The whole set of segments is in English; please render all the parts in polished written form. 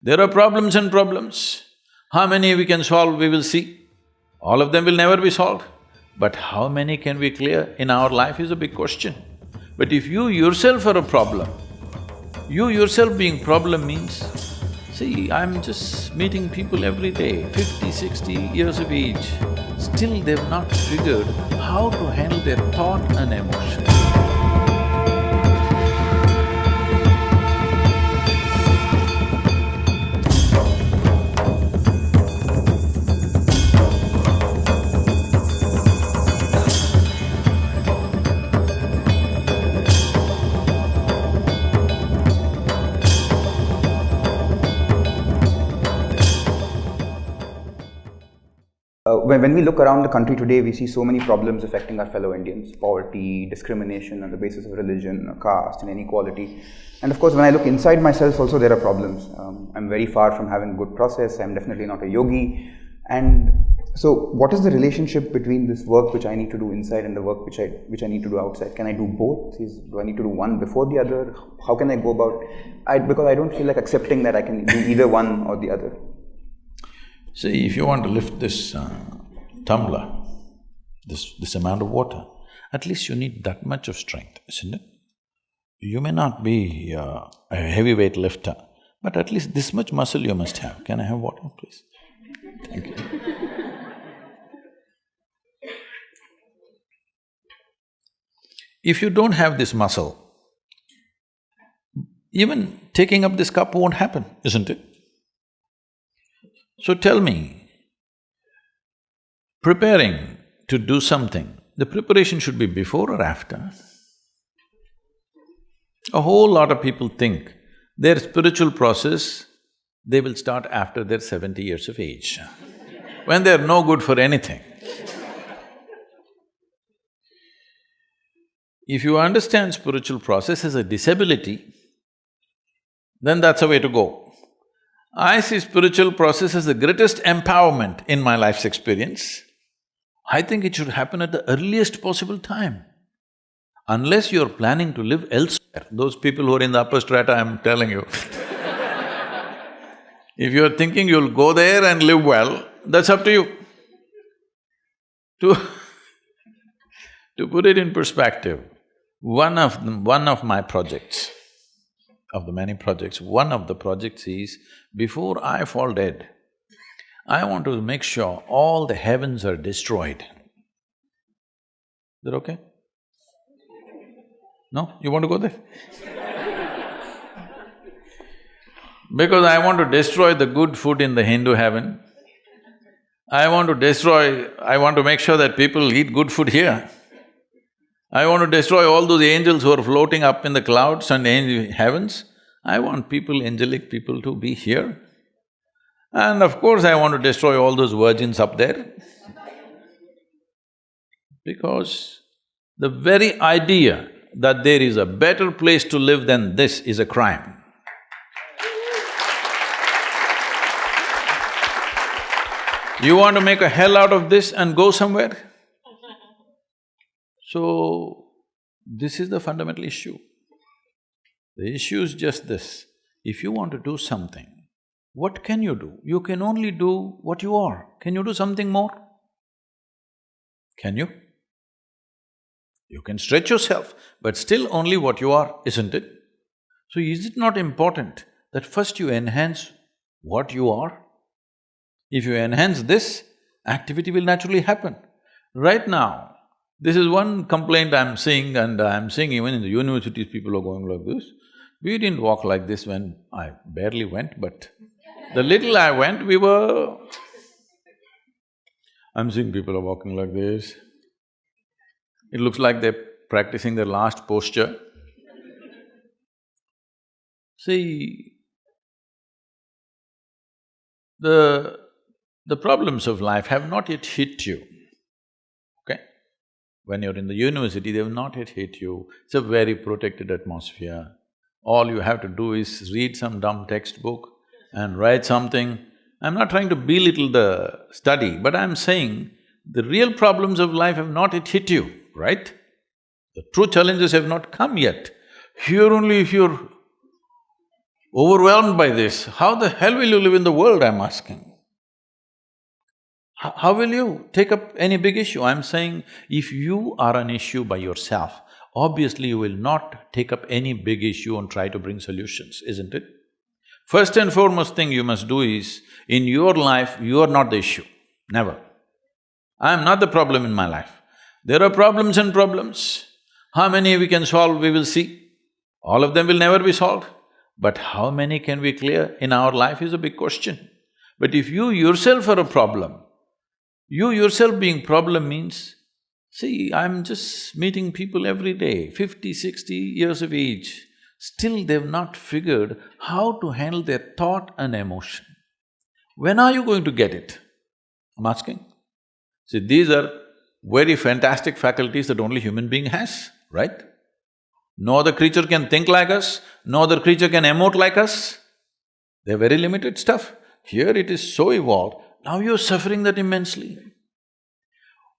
There are problems and problems. How many we can solve, we will see. All of them will never be solved. But how many can we clear in our life is a big question. But if you yourself are a problem, you yourself being problem means, see, I'm just meeting people every day, 50, 60 years of age, still they've not figured how to handle their thought and emotion. When we look around the country today, we see so many problems affecting our fellow Indians: poverty, discrimination on the basis of religion, caste, and inequality. And of course, when I look inside myself also, there are problems. I'm very far from having good process. I'm definitely not a yogi. And so, what is the relationship between this work which I need to do inside and the work which I need to do outside? Can I do both? Do I need to do one before the other? How can I go about? Because I don't feel like accepting that I can do either one or the other. See, if you want to lift this tumbler, this amount of water, at least you need that much of strength, isn't it? You may not be a heavyweight lifter, but at least this much muscle you must have. Can I have water, please? Thank you. If you don't have this muscle, even taking up this cup won't happen, isn't it? So tell me, preparing to do something, the preparation should be before or after? A whole lot of people think their spiritual process, they will start after they're 70 years of age, when they're no good for anything. If you understand spiritual process as a disability, then that's the way to go. I see spiritual process as the greatest empowerment in my life's experience. I think it should happen at the earliest possible time. Unless you're planning to live elsewhere, those people who are in the upper strata, I'm telling you. If you're thinking you'll go there and live well, that's up to you. To put it in perspective, one of my projects, of the many projects, one of the projects is, before I fall dead, I want to make sure all the heavens are destroyed. Is that okay? No? You want to go there? Because I want to destroy the good food in the Hindu heaven. I want to make sure that people eat good food here. I want to destroy all those angels who are floating up in the clouds and heavens. I want people, angelic people, to be here. And of course, I want to destroy all those virgins up there. Because the very idea that there is a better place to live than this is a crime. You want to make a hell out of this and go somewhere? So, this is the fundamental issue. The issue is just this: if you want to do something, what can you do? You can only do what you are. Can you do something more? Can you? You can stretch yourself, but still only what you are, isn't it? So is it not important that first you enhance what you are? If you enhance this, activity will naturally happen. Right now, this is one complaint I'm seeing, and I'm seeing even in the universities, people are going like this. We didn't walk like this when I barely went, but the little I went, we were… I'm seeing people are walking like this. It looks like they're practicing their last posture. See, the problems of life have not yet hit you, okay? When you're in the university, they have not yet hit you. It's a very protected atmosphere. All you have to do is read some dumb textbook and write something. I'm not trying to belittle the study, but I'm saying the real problems of life have not yet hit you, right? The true challenges have not come yet. Here only if you're overwhelmed by this. How the hell will you live in the world, I'm asking? How will you take up any big issue? I'm saying, if you are an issue by yourself, obviously you will not take up any big issue and try to bring solutions, isn't it? First and foremost thing you must do is, in your life, you are not the issue, never. I am not the problem in my life. There are problems and problems. How many we can solve, we will see. All of them will never be solved. But how many can we clear in our life is a big question. But if you yourself are a problem, you yourself being problem means, see, I'm just meeting people every day, 50, 60 years of age, still they've not figured how to handle their thought and emotion. When are you going to get it? I'm asking. See, these are very fantastic faculties that only human being has, right? No other creature can think like us, no other creature can emote like us. They're very limited stuff. Here it is so evolved, now you're suffering that immensely.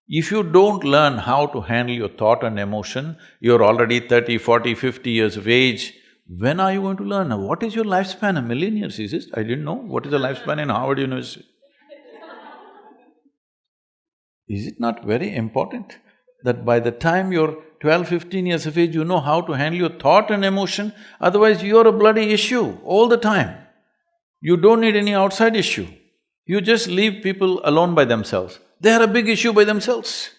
If you don't learn how to handle your thought and emotion, you're already 30, 40, 50 years of age, when are you going to learn? What is your lifespan? A million years, is it? I didn't know. What is the lifespan in Harvard University? Is it not very important that by the time you're 12, 15 years of age, you know how to handle your thought and emotion? Otherwise, you're a bloody issue all the time. You don't need any outside issue. You just leave people alone by themselves. They are a big issue by themselves.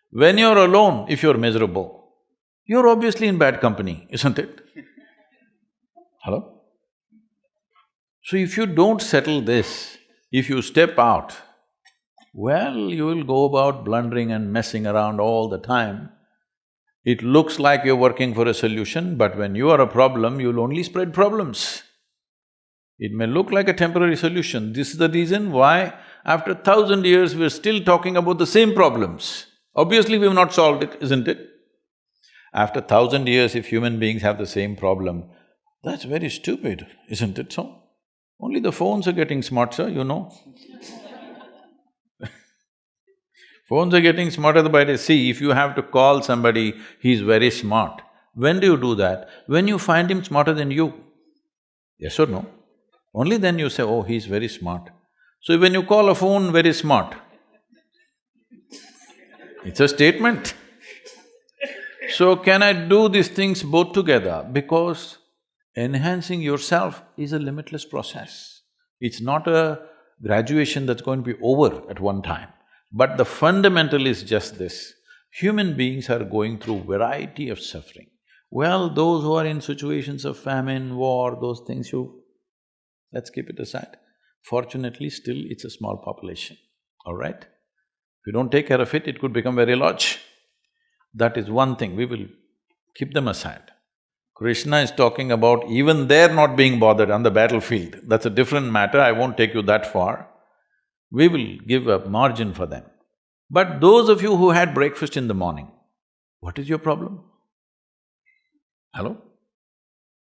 When you're alone, if you're miserable, you're obviously in bad company, isn't it? Hello? So if you don't settle this, if you step out, well, you will go about blundering and messing around all the time. It looks like you're working for a solution, but when you are a problem, you'll only spread problems. It may look like a temporary solution. This is the reason why after 1,000 years we're still talking about the same problems. Obviously we've not solved it, isn't it? After 1,000 years, if human beings have the same problem, that's very stupid, isn't it so? Only the phones are getting smarter, you know. Phones are getting smarter by the… See, if you have to call somebody, he's very smart. When do you do that? When you find him smarter than you. Yes or no? Only then you say, oh, he's very smart. So when you call a phone very smart, it's a statement. So can I do these things both together? Because enhancing yourself is a limitless process. It's not a graduation that's going to be over at one time. But the fundamental is just this, human beings are going through variety of suffering. Well, those who are in situations of famine, war, those things let's keep it aside. Fortunately, still it's a small population, all right? If you don't take care of it, it could become very large. That is one thing, we will keep them aside. Krishna is talking about even they're not being bothered on the battlefield. That's a different matter, I won't take you that far. We will give a margin for them. But those of you who had breakfast in the morning, what is your problem? Hello?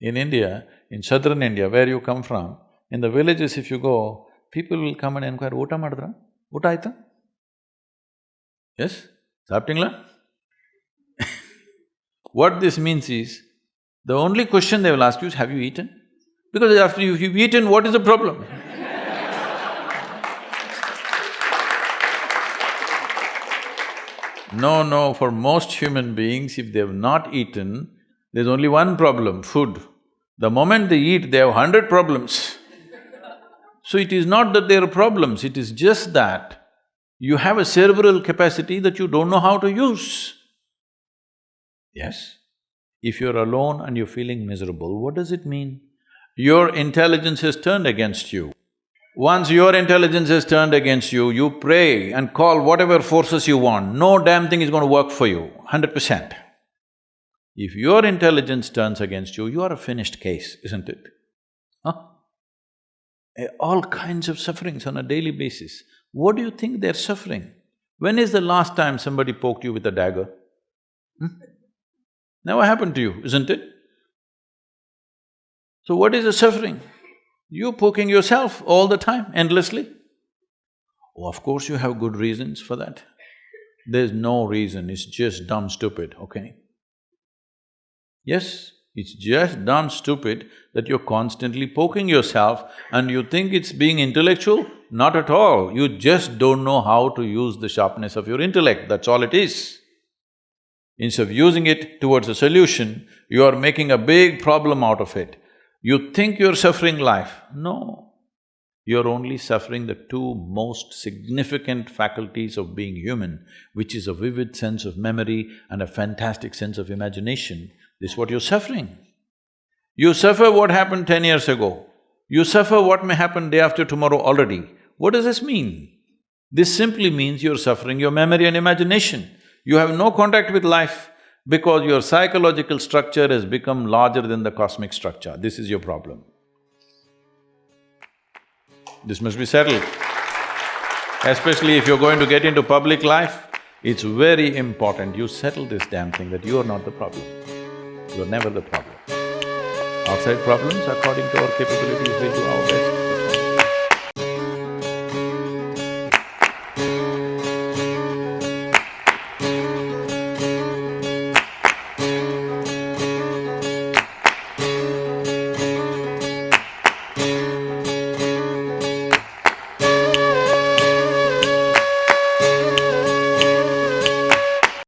In India, in southern India, where you come from, in the villages if you go, people will come and inquire, "Ota madra? Ota aita?" Yes? Saptingla? What this means is, the only question they will ask you is, have you eaten? Because after you've eaten, what is the problem? No, for most human beings, if they've not eaten, there's only one problem, food. The moment they eat, they have 100 problems. So it is not that there are problems, it is just that you have a cerebral capacity that you don't know how to use. Yes? If you're alone and you're feeling miserable, what does it mean? Your intelligence has turned against you. Once your intelligence has turned against you, you pray and call whatever forces you want, no damn thing is going to work for you, 100%. If your intelligence turns against you, you are a finished case, isn't it? Huh? All kinds of sufferings on a daily basis. What do you think they're suffering? When is the last time somebody poked you with a dagger? Never happened to you, isn't it? So what is the suffering? You're poking yourself all the time, endlessly. Oh, of course you have good reasons for that. There's no reason, it's just dumb, stupid, okay? Yes, It's just darn stupid that you're constantly poking yourself and you think it's being intellectual. Not at all. You just don't know how to use the sharpness of your intellect, that's all it is. Instead of using it towards a solution, you are making a big problem out of it. You think you're suffering life. No, you're only suffering the two most significant faculties of being human, which is a vivid sense of memory and a fantastic sense of imagination. This is what you're suffering. You suffer what happened 10 years ago. You suffer what may happen day after tomorrow already. What does this mean? This simply means you're suffering your memory and imagination. You have no contact with life because your psychological structure has become larger than the cosmic structure. This is your problem. This must be settled. Especially if you're going to get into public life, it's very important you settle this damn thing that you are not the problem. You're never the problem. Outside problems, according to our capabilities, we'll do our best.